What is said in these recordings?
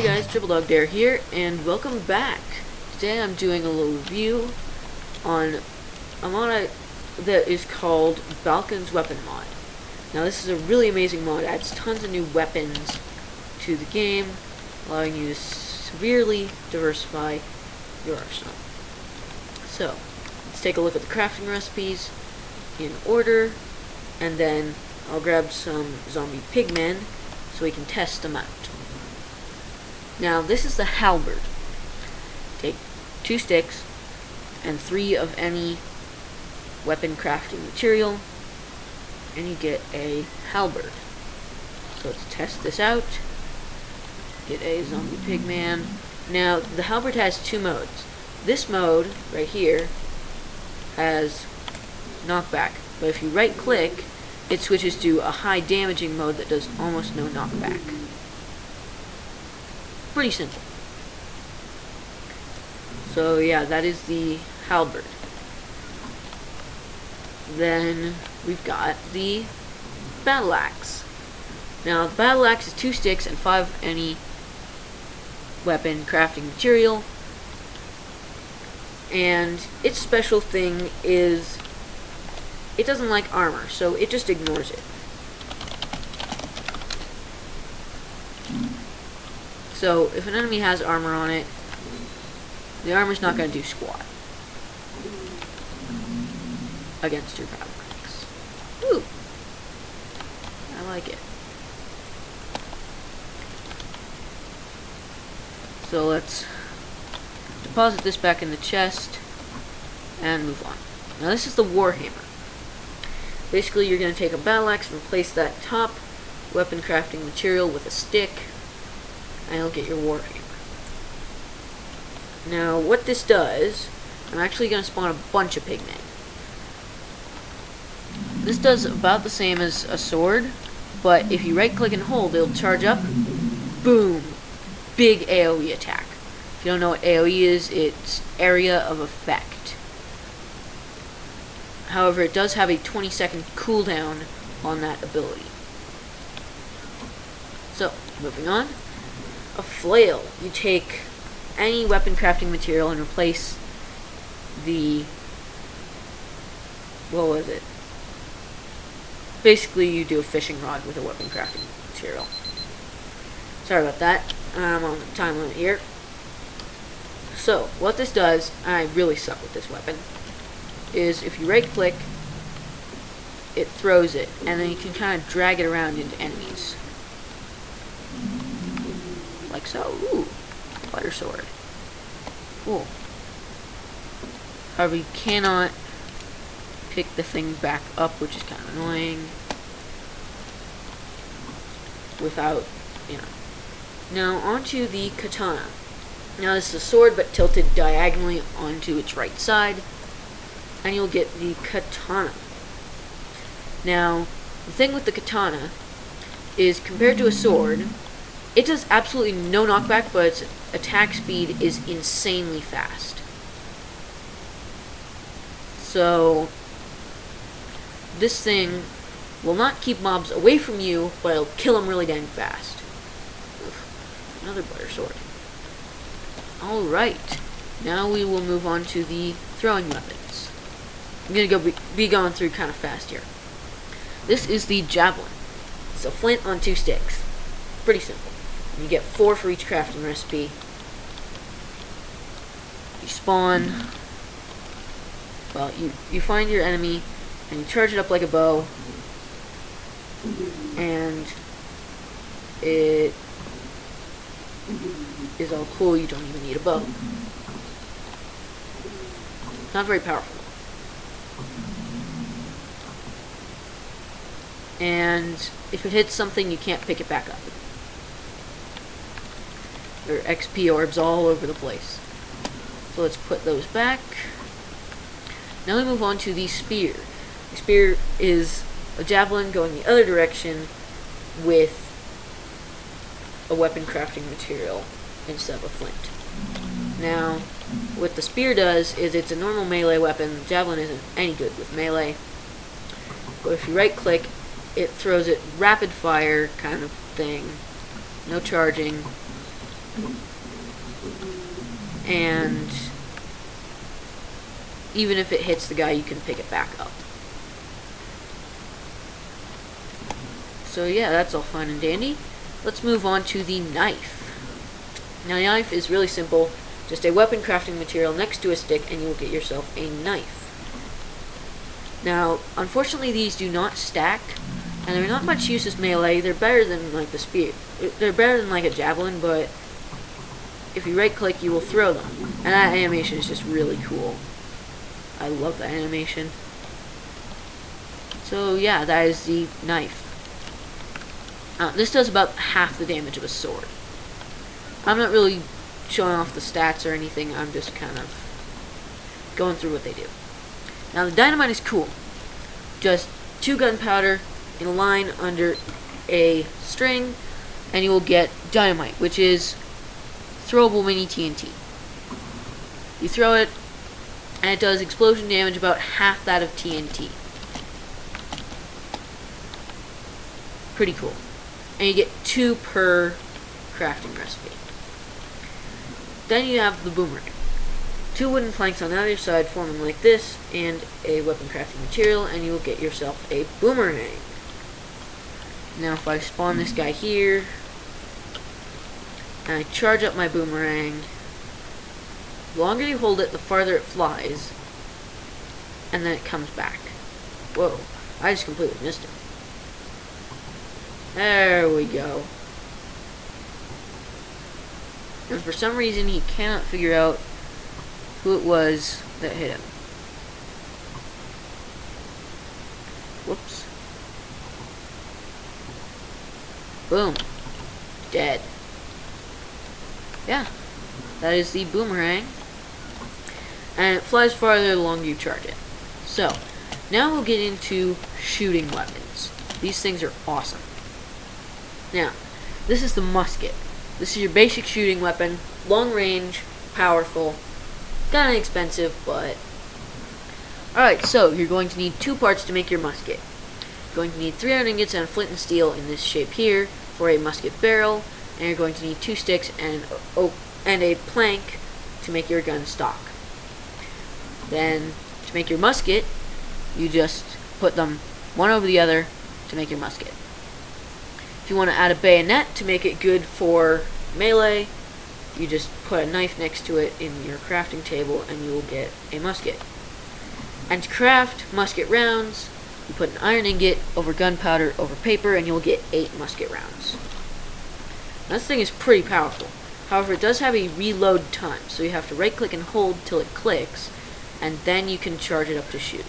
Hey guys, TripleDogDare here, and welcome back. Today I'm doing a little review on a mod that is called Balkon's Weapon Mod. Now this is a really amazing mod. It adds tons of new weapons to the game, allowing you to severely diversify your arsenal. So, let's take a look at the crafting recipes in order, and then I'll grab some zombie pigmen so we can test them out. Now, this is the Halberd. Take 2 sticks and 3 of any weapon crafting material, and you get a Halberd. So let's test this out. Get a zombie pigman. Now, the Halberd has 2 modes. This mode, right here, has knockback, but if you right click, it switches to a high damaging mode that does almost no knockback. Pretty simple. So yeah, that is the Halberd. Then we've got the battle axe. Now the battle axe is 2 sticks and 5 any weapon crafting material, and its special thing is it doesn't like armor, so it just ignores it. So if an enemy has armor on it, the armor's not going to do squat against your battle axe. Ooh, I like it. So let's deposit this back in the chest and move on. Now this is the Warhammer. Basically, you're going to take a battle axe and replace that top weapon crafting material with a stick, and you'll get your Warhammer. Now, what this does, I'm actually going to spawn a bunch of pigmen. This does about the same as a sword, but if you right click and hold, it'll charge up. Boom! Big AoE attack. If you don't know what AoE is, it's area of effect. However, it does have a 20-second cooldown on that ability. So, moving on. A flail. You take any weapon crafting material and replace the... what was it? Basically, you do a fishing rod with a weapon crafting material. Sorry about that. I'm on the time limit here. So, what this does, I really suck with this weapon, is if you right click, it throws it, and then you can kind of drag it around into enemies. Like so. Ooh, butter sword. Cool. However, you cannot pick the thing back up, which is kind of annoying. Without, you know. Now, onto the Katana. Now, this is a sword, but tilted diagonally onto its right side, and you'll get the Katana. Now, the thing with the Katana is, compared to a sword, it does absolutely no knockback, but its attack speed is insanely fast. So, this thing will not keep mobs away from you, but it'll kill them really dang fast. Oof, another butter sword. Alright, now we will move on to the throwing weapons. I'm going to be going through kind of fast here. This is the Javelin. It's a flint on 2 sticks. Pretty simple. You get 4 for each crafting recipe. You spawn. Well, you find your enemy, and you charge it up like a bow, and it is all cool. You don't even need a bow. Not very powerful. And if it hits something, you can't pick it back up. There are XP orbs all over the place. So let's put those back. Now we move on to the spear. The spear is a javelin going the other direction with a weapon crafting material instead of a flint. Now, what the spear does is it's a normal melee weapon. The javelin isn't any good with melee. But if you right click, it throws it rapid fire kind of thing. No charging. And even if it hits the guy, you can pick it back up. So yeah, that's all fine and dandy. Let's move on to the knife. Now the knife is really simple. Just a weapon crafting material next to a stick and you will get yourself a knife. Now, unfortunately these do not stack, and they're not much use as melee. They're better than like the spear. They're better than like a javelin, but if you right click you will throw them. And that animation is just really cool. I love that animation. So yeah, that is the knife. This does about half the damage of a sword. I'm not really showing off the stats or anything, I'm just kind of going through what they do. Now the dynamite is cool. Just 2 gunpowder in a line under a string, and you will get dynamite, which is throwable mini TNT. You throw it, and it does explosion damage about half that of TNT. Pretty cool. And you get 2 per crafting recipe. Then you have the boomerang. 2 wooden planks on the other side forming like this, and a weapon crafting material, and you will get yourself a boomerang. Now if I spawn this guy here, and I charge up my boomerang, the longer you hold it, the farther it flies, and then it comes back. Whoa, I just completely missed it. There we go. And for some reason he cannot figure out who it was that hit him. Whoops. Boom. Dead. Yeah. That is the boomerang. And it flies farther the longer you charge it. So, now we'll get into shooting weapons. These things are awesome. Now, this is the musket. This is your basic shooting weapon. Long range, powerful, kinda expensive, but... Alright, so you're going to need 2 parts to make your musket. You're going to need 3 iron ingots and flint and steel in this shape here for a musket barrel, and you're going to need 2 sticks and a plank to make your gun stock. Then, to make your musket, you just put them one over the other to make your musket. If you want to add a bayonet to make it good for melee, you just put a knife next to it in your crafting table and you will get a musket. And to craft musket rounds, you put an iron ingot over gunpowder over paper and you will get 8 musket rounds. Now, this thing is pretty powerful. However, it does have a reload time, so you have to right click and hold till it clicks, and then you can charge it up to shoot.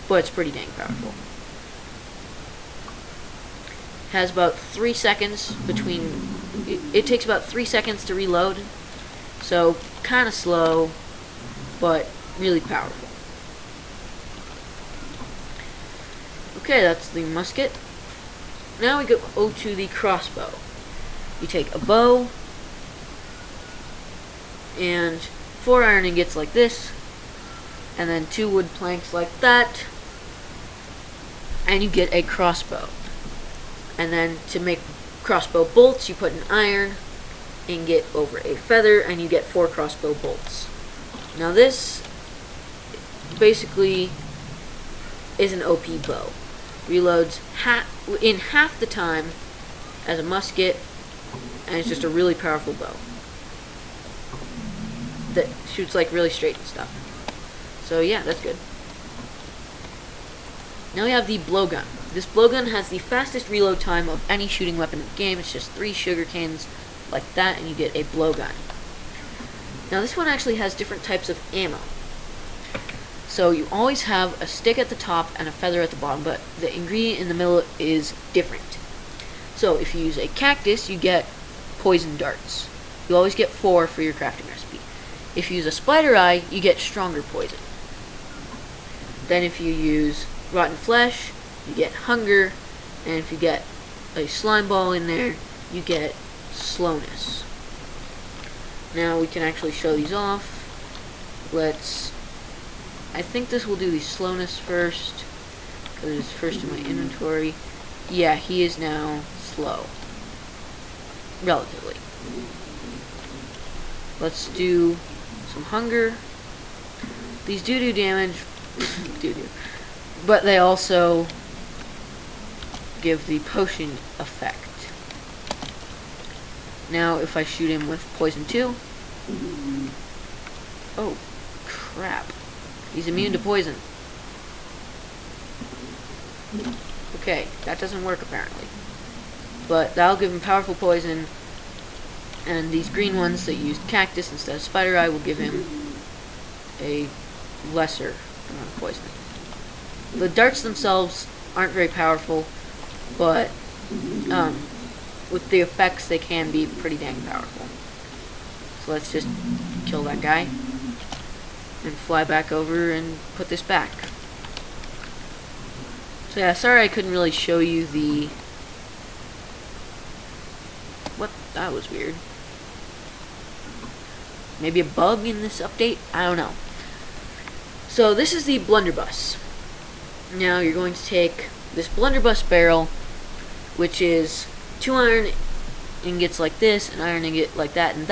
But it's pretty dang powerful. Has about 3 seconds between... It takes about 3 seconds to reload, so kind of slow, but really powerful. Okay, that's the musket. Now we go to the crossbow. You take a bow and 4 iron ingots like this, and then 2 wood planks like that, and you get a crossbow. And then to make crossbow bolts, you put an iron ingot over a feather, and you get 4 crossbow bolts. Now this basically is an OP bow. Reloads in half the time as a musket, and it's just a really powerful bow that shoots like really straight and stuff. So yeah, that's good. Now we have the blowgun. This blowgun has the fastest reload time of any shooting weapon in the game. It's just 3 sugar cans like that, and you get a blowgun. Now this one actually has different types of ammo. So you always have a stick at the top and a feather at the bottom, but the ingredient in the middle is different. So if you use a cactus, you get poison darts. You always get 4 for your crafting recipe. If you use a spider eye, you get stronger poison. Then if you use rotten flesh, you get hunger, and if you get a slime ball in there, you get slowness. Now we can actually show these off. I think this will do the slowness first, because it's first in my inventory. Yeah, he is now slow. relatively. Let's do some hunger. These do damage, but they also give the potion effect. Now, if I shoot him with poison 2, oh crap, he's immune to poison. Okay, that doesn't work apparently, but that'll give him powerful poison. And these green ones that used cactus instead of spider eye will give him a lesser amount of poison. The darts themselves aren't very powerful, but with the effects they can be pretty dang powerful. So let's just kill that guy and fly back over and put this back. So yeah, sorry I couldn't really show you the... What? That was weird. Maybe a bug in this update? I don't know. So this is the blunderbuss. Now you're going to take this blunderbuss barrel, which is 2 iron ingots like this, an iron ingot like that, and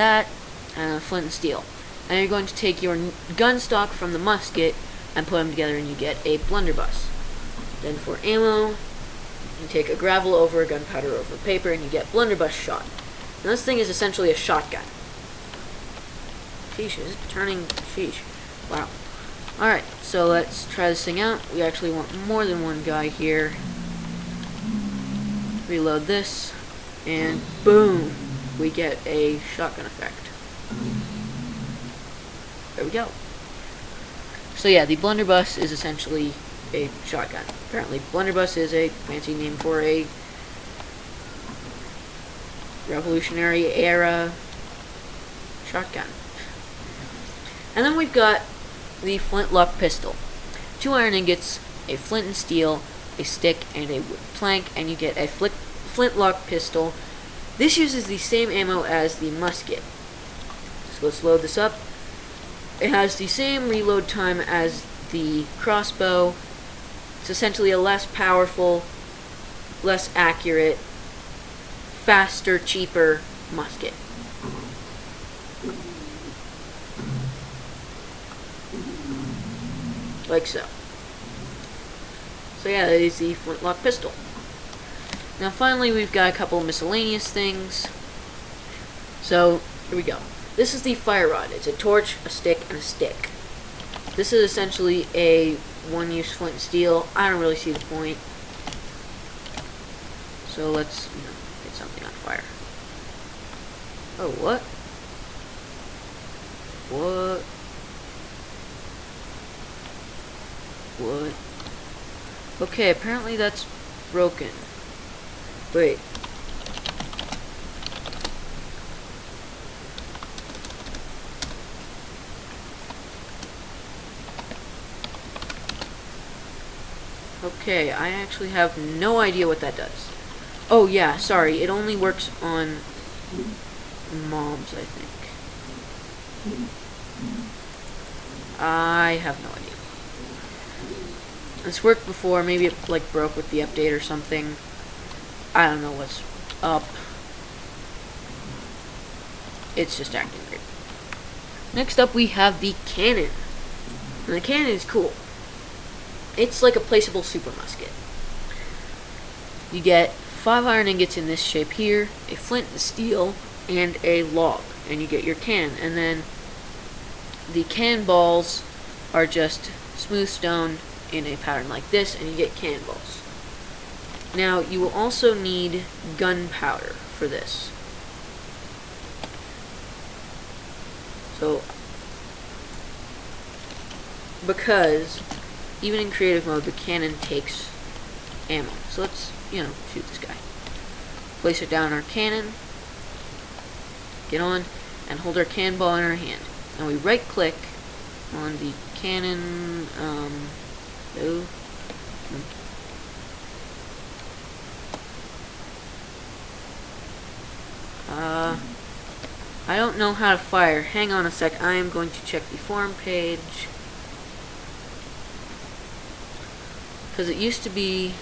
a flint and steel. And you're going to take your gun stock from the musket and put them together, and you get a blunderbuss. Then for ammo, you take a gravel over a gunpowder over paper, and you get blunderbuss shot. Now this thing is essentially a shotgun. Sheesh, it's turning. Sheesh. Wow. Alright, so let's try this thing out. We actually want more than one guy here. Reload this, and boom! We get a shotgun effect. There we go. So yeah, the blunderbuss is essentially a shotgun. Apparently, blunderbuss is a fancy name for a Revolutionary era shotgun. And then we've got the flintlock pistol. 2 iron ingots, a flint and steel, a stick, and a wood plank, and you get a flintlock pistol. This uses the same ammo as the musket. So let's load this up. It has the same reload time as the crossbow. It's essentially a less powerful, less accurate, faster, cheaper musket. Like so. So yeah, that is the flintlock pistol. Now finally we've got a couple miscellaneous things. So, here we go. This is the fire rod. It's a torch, a stick, and a stick. This is essentially a one-use flint and steel. I don't really see the point. So let's, get something on fire. Oh, what? What? What? Okay, apparently that's broken. Wait. Okay, I actually have no idea what that does. Oh yeah, sorry, it only works on mobs, I think. I have no idea. It's worked before, maybe it like broke with the update or something. I don't know what's up. It's just acting weird. Next up we have the cannon. And the cannon is cool. It's like a placeable super musket. You get 5 iron ingots in this shape here, a flint and steel, and a log. And you get your cannon. And then the cannonballs are just smooth stone in a pattern like this, and you get cannonballs. Now, you will also need gunpowder for this. So, because even in creative mode, the cannon takes ammo. So let's, shoot this guy. Place it down our cannon, get on, and hold our cannonball in our hand. Now we right click on the cannon, I don't know how to fire. Hang on a sec. I am going to check the forum page. Because it used to be...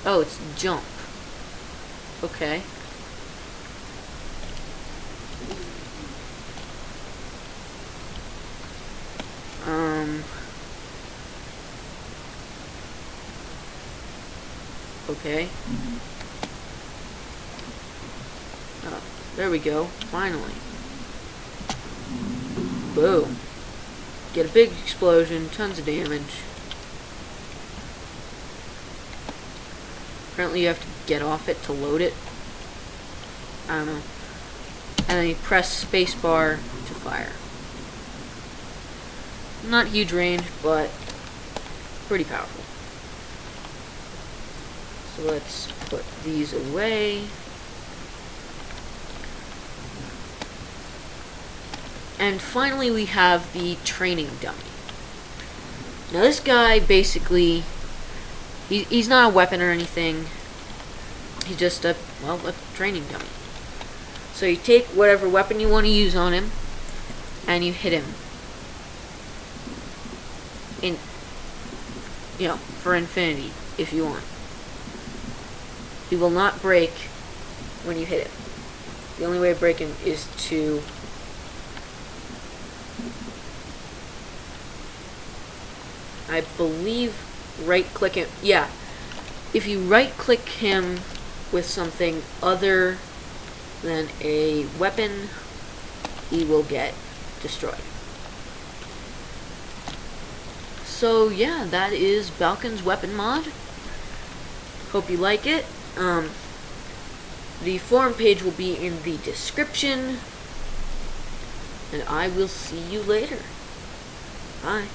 Oh, it's jump. Okay. Okay. Oh, there we go. Finally. Boom. Get a big explosion, tons of damage. Apparently you have to get off it to load it. I don't know. And then you press spacebar to fire. Not huge range, but pretty powerful. So let's put these away. And finally we have the training dummy. Now this guy basically, he's not a weapon or anything. He's just a training dummy. So you take whatever weapon you want to use on him, and you hit him. For infinity, if you want. He will not break when you hit him. The only way to break him is to I believe right-click him. Yeah. If you right-click him with something other than a weapon, he will get destroyed. So yeah, that is Balkon's weapon mod. Hope you like it. The forum page will be in the description. And I will see you later. Bye.